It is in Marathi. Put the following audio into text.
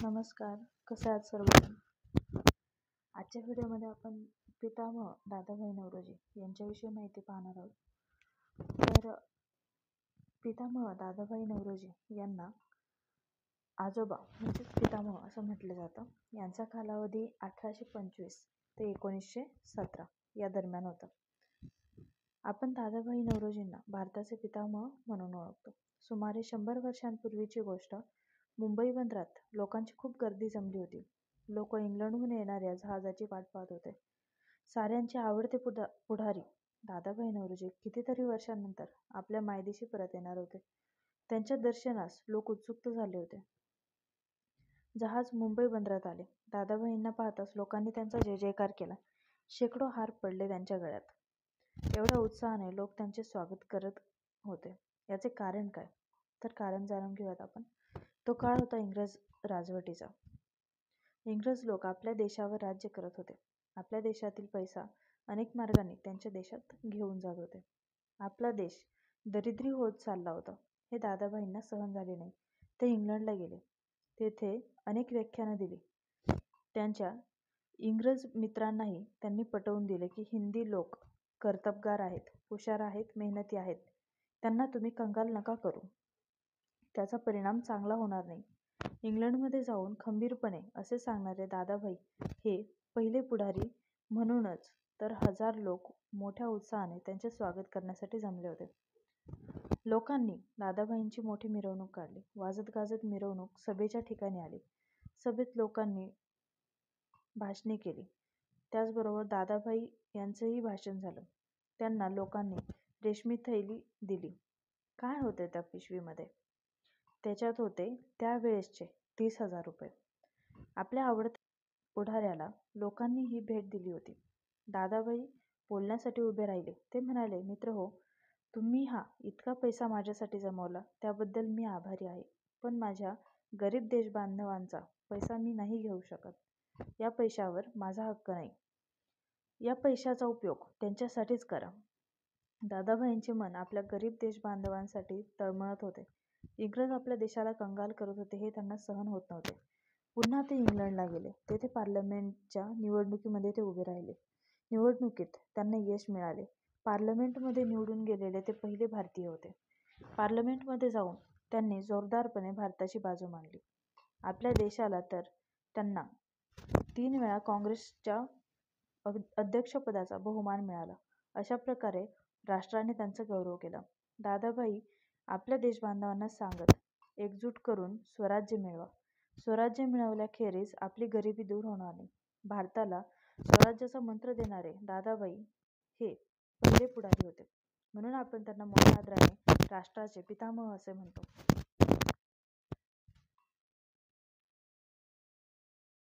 नमस्कार, कसे आहात सर्वजण? आजच्या व्हिडिओमध्ये आपण पितामह दादाभाई नौरोजी यांच्याविषयी माहिती पाहणार आहोत. तर पितामह दादाभाई नौरोजी यांना आजोबा म्हणजेच पितामह असं म्हटलं जातं. यांचा कालावधी 1825 ते 1917 या दरम्यान होता. आपण दादाभाई नौरोजींना भारताचे पितामह म्हणून ओळखतो. सुमारे 100 वर्षांपूर्वीची गोष्ट. मुंबई बंदरात लोकांची खूप गर्दी जमली होती. लोक इंग्लंडहून येणाऱ्या जहाजाची वाट पाहत होते. साऱ्यांचे आवडते पुढारी दादाभाई नौरोजी कितीतरी वर्षांनंतर आपल्या मायदेशी परत येणार होते. त्यांच्या दर्शनास लोक उत्सुक झाले होते. जहाज मुंबई बंदरात आले. दादाभाईंना पाहताच लोकांनी त्यांचा जय जयकार केला. शेकडो हार पडले त्यांच्या गळ्यात. एवढ्या उत्साहाने लोक त्यांचे स्वागत करत होते. याचे कारण काय? तर कारण जाणून घेऊयात आपण. तो काळ होता इंग्रज राजवटीचा. इंग्रज लोक आपल्या देशावर राज्य करत होते. आपल्या देशातील पैसा अनेक मार्गाने त्यांच्या देशात घेऊन जात होते. आपला देश दरिद्री होत चालला होता. हे दादाभाईंना सहन झाले नाही. ते इंग्लंडला गेले. तेथे अनेक व्याख्यानं दिली. त्यांच्या इंग्रज मित्रांनाही त्यांनी पटवून दिले की हिंदी लोक कर्तबगार आहेत, हुशार आहेत, मेहनती आहेत. त्यांना तुम्ही कंगाल नका करू. त्याचा परिणाम चांगला होणार नाही. इंग्लंडमध्ये जाऊन खंबीरपणे असे सांगणारे दादाभाई हे पहिले पुढारी. म्हणूनच तर हजार लोक मोठ्या उत्साहाने त्यांचे स्वागत करण्यासाठी जमले होते. लोकांनी दादाभाईंची मोठी मिरवणूक काढली. वाजत गाजत मिरवणूक सभेच्या ठिकाणी आली. सभेत लोकांनी भाषणे केली. त्याचबरोबर दादाभाई यांचंही भाषण झालं. त्यांना लोकांनी रेशमी थैली दिली. काय होते त्या पिशवीमध्ये? त्याच्यात होते त्यावेळेसचे 30,000 रुपये. आपल्या आवडत्या पुढाऱ्याला लोकांनी ही भेट दिली होती. दादाभाई बोलण्यासाठी उभे राहिले. ते म्हणाले, मित्रहो, तुम्ही हा इतका पैसा माझ्यासाठी जमवला त्याबद्दल मी आभारी आहे. पण माझ्या गरीब देशबांधवांचा पैसा मी नाही घेऊ शकत. या पैशावर माझा हक्क नाही. या पैशाचा उपयोग त्यांच्यासाठीच करा. दादाभाईंचे मन आपल्या गरीब देशबांधवांसाठी तळमळत होते. इंग्रज आपल्या देशाला कंगाल करत होते हे त्यांना सहन होत नव्हते. पुन्हा ते इंग्लंडला गेले. तेथे पार्लमेंटच्या निवडणुकीमध्ये ते उभे राहिले. निवडणुकीत त्यांना यश मिळाले. पार्लमेंटमध्ये निवडून गेलेले ते पहिले भारतीय होते. पार्लमेंटमध्ये जाऊन त्यांनी जोरदारपणे भारताची बाजू मांडली. आपल्या देशाला तर त्यांना 3 वेळा काँग्रेसच्या अध्यक्षपदाचा बहुमान मिळाला. अशा प्रकारे राष्ट्राने त्यांचा गौरव केला. दादाभाई आपल्या देशबांधवांना सांगत, एकजूट करून स्वराज्य मिळवा. स्वराज्य मिळवल्याखेरीज आपली गरिबी दूर होणार नाही. भारताला स्वराज्याचा मंत्र देणारे दादाभाई हे पहिले पुढारी होते. म्हणून आपण त्यांना मोठ्या आदराने राष्ट्राचे पितामह असे म्हणतो.